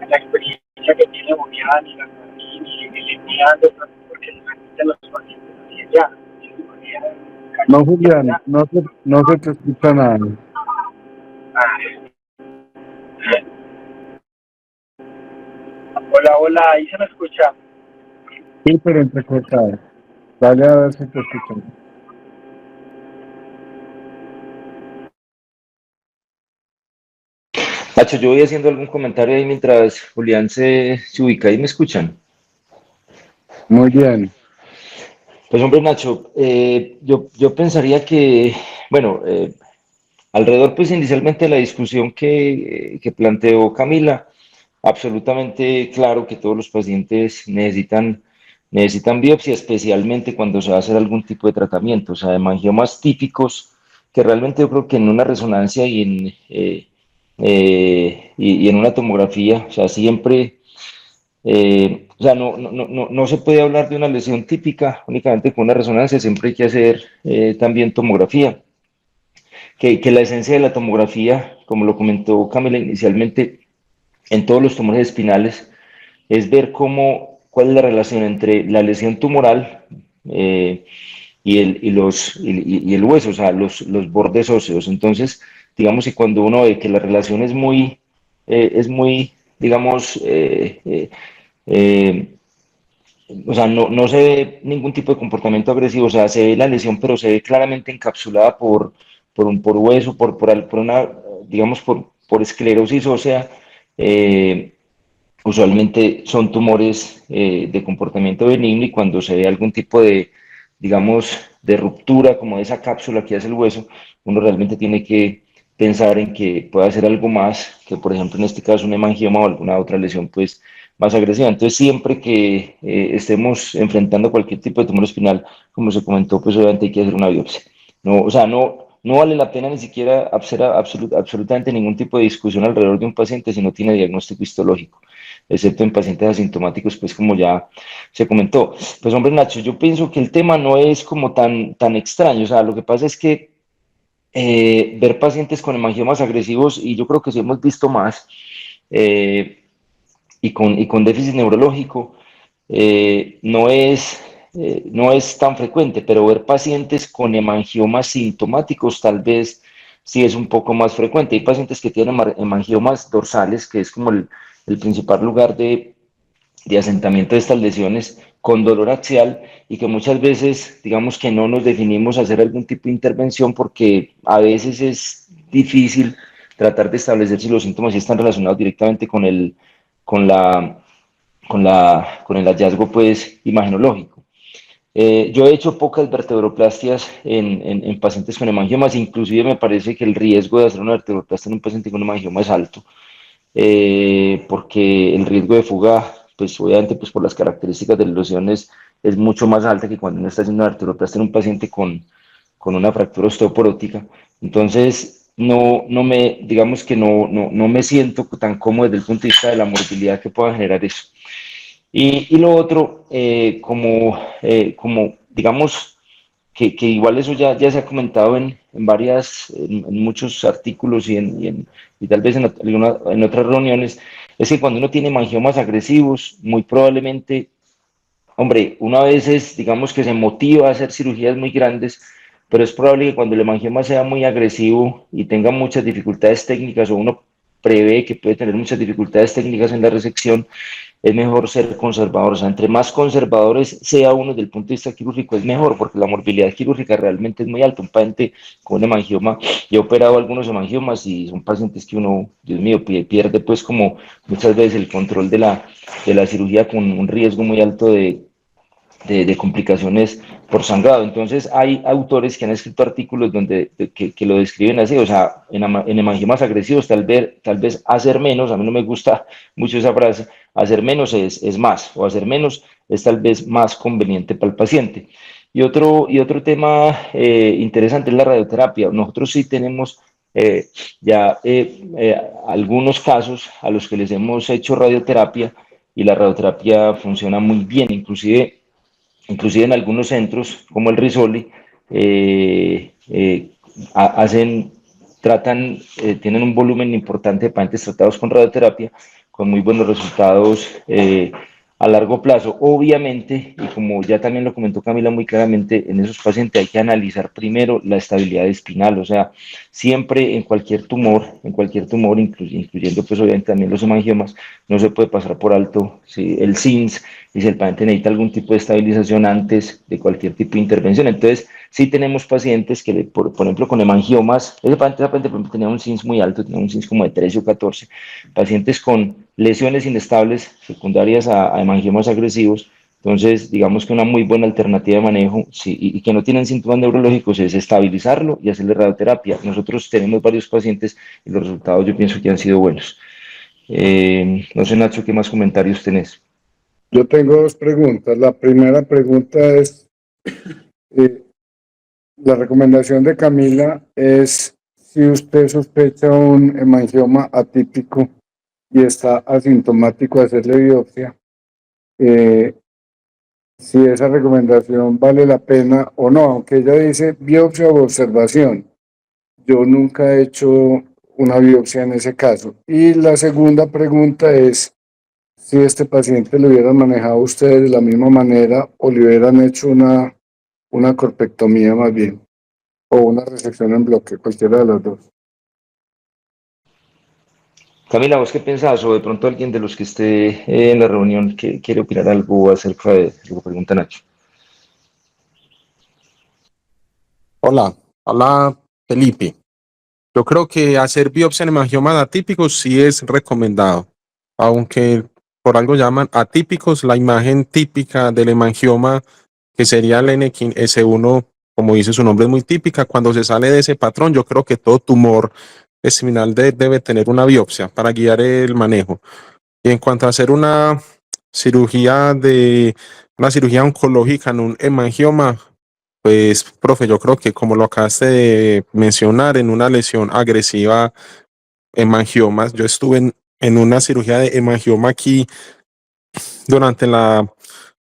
La experiencia que tiene Julián y la Martín y el enviando porque se transmiten los pacientes hacia allá. No, Julián, no se te escucha nada. Hola, hola, ahí se me escucha. Sí, pero entrecortado. Dale a ver si te escuchan. Nacho, yo voy haciendo algún comentario ahí mientras Julián se ubica y me escuchan. Muy bien. Pues hombre, Nacho, yo pensaría que, bueno, alrededor pues inicialmente de la discusión que planteó Camila, absolutamente claro que todos los pacientes necesitan biopsia, especialmente cuando se va a hacer algún tipo de tratamiento, o sea, hemangiomas típicos, que realmente yo creo que en una resonancia y en una tomografía, o sea, siempre, o sea, no se puede hablar de una lesión típica únicamente con una resonancia, siempre hay que hacer también tomografía. Que la esencia de la tomografía, como lo comentó Camila inicialmente, en todos los tumores espinales, es ver cuál es la relación entre la lesión tumoral y el hueso, o sea, los bordes óseos. Entonces, digamos que cuando uno ve que la relación es muy, digamos, o sea, no se ve ningún tipo de comportamiento agresivo, o sea, se ve la lesión, pero se ve claramente encapsulada por hueso, por una, digamos, por esclerosis ósea. usualmente son tumores de comportamiento benigno, y cuando se ve algún tipo de, digamos, de ruptura como de esa cápsula que hace el hueso, uno realmente tiene que pensar en que puede hacer algo más, que por ejemplo en este caso un hemangioma o alguna otra lesión pues más agresiva. Entonces siempre que estemos enfrentando cualquier tipo de tumor espinal, como se comentó, pues obviamente hay que hacer una biopsia. No, o sea, no vale la pena ni siquiera hacer absolutamente ningún tipo de discusión alrededor de un paciente si no tiene diagnóstico histológico, excepto en pacientes asintomáticos, pues como ya se comentó. Pues hombre, Nacho, yo pienso que el tema no es como tan extraño. O sea, lo que pasa es que ver pacientes con hemangiomas agresivos, y yo creo que sí hemos visto más, eh, y con déficit neurológico, no es tan frecuente, pero ver pacientes con hemangiomas sintomáticos tal vez sí es un poco más frecuente. Hay pacientes que tienen hemangiomas dorsales, que es como el principal lugar de asentamiento de estas lesiones, con dolor axial, y que muchas veces, digamos que no nos definimos a hacer algún tipo de intervención porque a veces es difícil tratar de establecer si los síntomas sí están relacionados directamente con la, con el hallazgo pues imagenológico. Yo he hecho pocas vertebroplastias en pacientes con hemangiomas, inclusive me parece que el riesgo de hacer una vertebroplastia en un paciente con hemangioma es alto, porque el riesgo de fuga, pues obviamente pues por las características de las lesiones, es mucho más alta que cuando uno está haciendo una arterioplastia en un paciente con una fractura osteoporótica. Entonces, digamos que no me siento tan cómodo desde el punto de vista de la morbilidad que pueda generar eso. Y lo otro, como digamos, que igual eso ya se ha comentado en muchos artículos y tal vez en otras reuniones, es que cuando uno tiene mangiomas agresivos, muy probablemente, hombre, uno a veces, digamos que se motiva a hacer cirugías muy grandes, pero es probable que cuando el hemangioma sea muy agresivo y tenga muchas dificultades técnicas, o uno prevé que puede tener muchas dificultades técnicas en la resección, es mejor ser conservador. O sea, entre más conservadores sea uno desde el punto de vista quirúrgico, es mejor, porque la morbilidad quirúrgica realmente es muy alta. Un paciente con un hemangioma, yo he operado algunos hemangiomas y son pacientes que uno, Dios mío, pierde pues como muchas veces el control de la cirugía, con un riesgo muy alto de complicaciones por sangrado. Entonces hay autores que han escrito artículos que lo describen así. O sea, en hemangiomas agresivos tal vez hacer menos, a mí no me gusta mucho esa frase, hacer menos es más, o hacer menos es tal vez más conveniente para el paciente. Y otro tema interesante es la radioterapia. Nosotros sí tenemos ya algunos casos a los que les hemos hecho radioterapia, y la radioterapia funciona muy bien. Inclusive en algunos centros, como el Risoli, eh, eh, hacen, tienen un volumen importante de pacientes tratados con radioterapia, con muy buenos resultados a largo plazo. Obviamente, y como ya también lo comentó Camila muy claramente, en esos pacientes hay que analizar primero la estabilidad espinal. O sea, siempre en cualquier tumor, incluyendo pues obviamente también los hemangiomas, no se puede pasar por alto el SINS, y si el paciente necesita algún tipo de estabilización antes de cualquier tipo de intervención. Entonces, sí tenemos pacientes que, por ejemplo, con hemangiomas, ese paciente por ejemplo, tenía un SINS muy alto, tenía un SINS como de 13 o 14, pacientes con lesiones inestables secundarias a hemangiomas agresivos. Entonces, digamos que una muy buena alternativa de manejo, sí, y que no tienen síntomas neurológicos, es estabilizarlo y hacerle radioterapia. Nosotros tenemos varios pacientes y los resultados yo pienso que han sido buenos. No sé, Nacho, ¿qué más comentarios tenés? Yo tengo dos preguntas. La primera pregunta es, eh, la recomendación de Camila es si usted sospecha un hemangioma atípico y está asintomático, hacerle biopsia, eh, si esa recomendación vale la pena o no, aunque ella dice biopsia o observación. Yo nunca he hecho una biopsia en ese caso. Y la segunda pregunta es si este paciente lo hubieran manejado ustedes de la misma manera o le hubieran hecho una corpectomía más bien, o una resección en bloque, cualquiera de los dos. Camila, ¿vos qué pensás? O de pronto alguien de los que esté en la reunión que quiere opinar algo acerca de lo que pregunta Nacho. Hola, hola Felipe. Yo creo que hacer biopsia en hemangiomas atípicos sí es recomendado, aunque por algo llaman atípicos, la imagen típica del hemangioma, que sería el Enekin S1, como dice su nombre, es muy típica. Cuando se sale de ese patrón, yo creo que todo tumor seminal debe tener una biopsia para guiar el manejo. Y en cuanto a hacer una cirugía oncológica en un hemangioma, pues, profe, yo creo que como lo acabaste de mencionar, en una lesión agresiva, hemangiomas, yo estuve en una cirugía de hemangioma aquí durante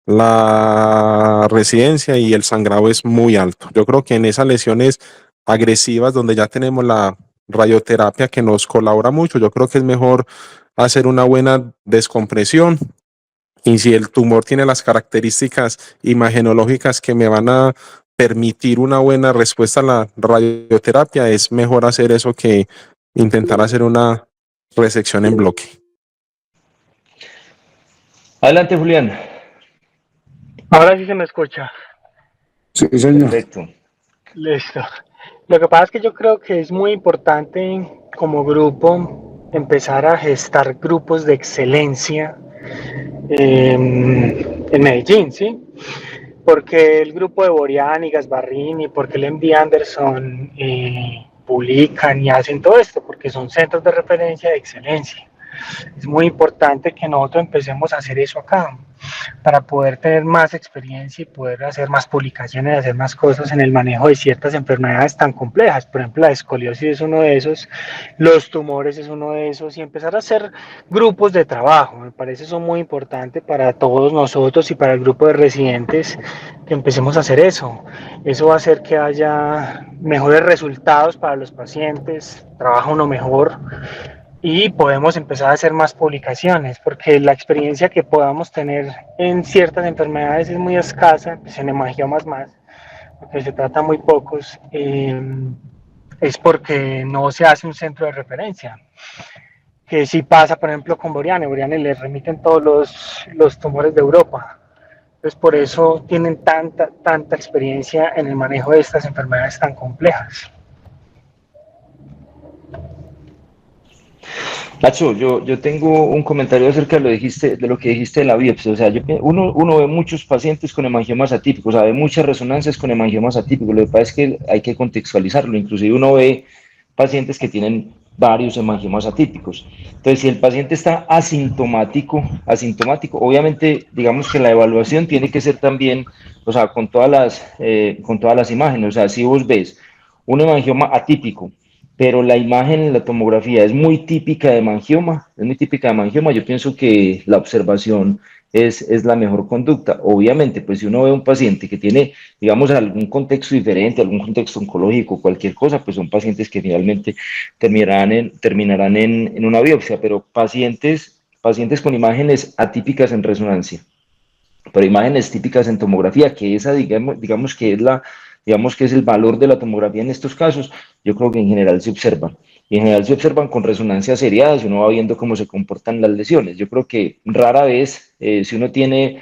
la residencia y el sangrado es muy alto. Yo creo que en esas lesiones agresivas donde ya tenemos la radioterapia que nos colabora mucho, yo creo que es mejor hacer una buena descompresión, y si el tumor tiene las características imagenológicas que me van a permitir una buena respuesta a la radioterapia, es mejor hacer eso que intentar hacer una resección en bloque. Adelante, Julián. Ahora sí se me escucha. Sí, señor. Perfecto. Listo. Lo que pasa es que yo creo que es muy importante como grupo empezar a gestar grupos de excelencia en Medellín, ¿sí? Porque el grupo de Boriani, Gasbarrini, porque el MD Anderson publican y hacen todo esto, porque son centros de referencia de excelencia. Es muy importante que nosotros empecemos a hacer eso acá, para poder tener más experiencia y poder hacer más publicaciones, hacer más cosas en el manejo de ciertas enfermedades tan complejas. Por ejemplo, la escoliosis es uno de esos, los tumores es uno de esos, y empezar a hacer grupos de trabajo. Me parece eso muy importante para todos nosotros y para el grupo de residentes, que empecemos a hacer eso. Eso va a hacer que haya mejores resultados para los pacientes, trabaja uno mejor, y podemos empezar a hacer más publicaciones, porque la experiencia que podamos tener en ciertas enfermedades es muy escasa, pues en hemangiomas más, porque se trata muy pocos, es porque no se hace un centro de referencia, que sí pasa, por ejemplo, con Boriani le remiten todos los tumores de Europa. Entonces, por eso tienen tanta experiencia en el manejo de estas enfermedades tan complejas. Nacho, yo tengo un comentario acerca de lo que dijiste de la biopsia. O sea, uno ve muchos pacientes con hemangiomas atípicos, o sea, ve muchas resonancias con hemangiomas atípicos. Lo que pasa es que hay que contextualizarlo. Inclusive uno ve pacientes que tienen varios hemangiomas atípicos. Entonces, si el paciente está asintomático, obviamente, digamos que la evaluación tiene que ser también, o sea, con todas las imágenes. O sea, si vos ves un hemangioma atípico, pero la imagen en la tomografía es muy típica de hemangioma, yo pienso que la observación es la mejor conducta. Obviamente, pues si uno ve a un paciente que tiene, digamos, algún contexto diferente, algún contexto oncológico, cualquier cosa, pues son pacientes que finalmente terminarán en una biopsia, pero pacientes con imágenes atípicas en resonancia, pero imágenes típicas en tomografía, que esa, digamos que es el valor de la tomografía en estos casos, yo creo que en general se observan. Y en general se observan con resonancias seriadas y uno va viendo cómo se comportan las lesiones. Yo creo que rara vez, si uno tiene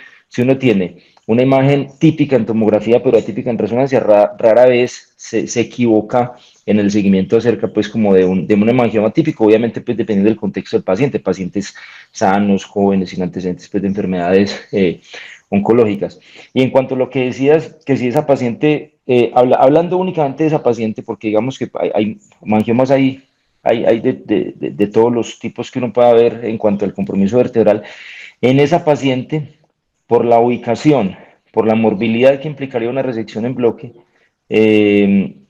una imagen típica en tomografía, pero atípica en resonancia, rara vez se equivoca en el seguimiento acerca, pues, como de un hemangioma típico, obviamente, pues, dependiendo del contexto del paciente, pacientes sanos, jóvenes, sin antecedentes, pues, de enfermedades oncológicas. Y en cuanto a lo que decías, que si esa paciente, hablando únicamente de esa paciente, porque digamos que hay hemangiomas hay de todos los tipos que uno pueda ver en cuanto al compromiso vertebral, en esa paciente, por la ubicación, por la morbilidad que implicaría una resección en bloque,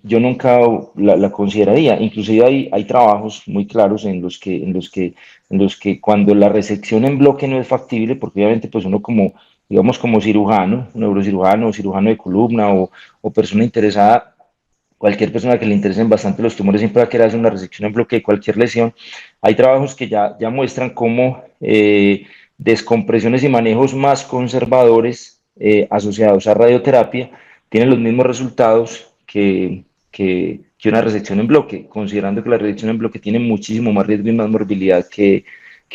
yo nunca la consideraría. Inclusive hay trabajos muy claros en los que cuando la resección en bloque no es factible, porque obviamente pues uno como cirujano, neurocirujano o cirujano de columna o persona interesada, cualquier persona que le interesen bastante los tumores siempre va a querer hacer una resección en bloque de cualquier lesión. Hay trabajos que ya muestran cómo descompresiones y manejos más conservadores asociados a radioterapia tienen los mismos resultados que una resección en bloque, considerando que la resección en bloque tiene muchísimo más riesgo y más morbilidad que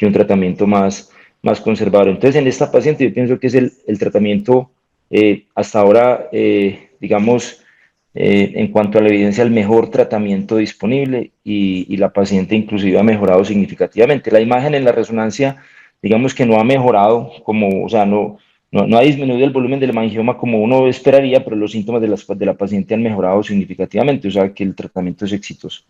un tratamiento más conservador. Entonces, en esta paciente yo pienso que es el tratamiento hasta ahora, digamos, en cuanto a la evidencia, el mejor tratamiento disponible y la paciente inclusive ha mejorado significativamente. La imagen en la resonancia digamos que no ha mejorado como, o sea, no ha disminuido el volumen del hemangioma como uno esperaría, pero los síntomas de la paciente han mejorado significativamente, o sea que el tratamiento es exitoso.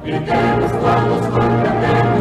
Gritemos todos con gran emoción.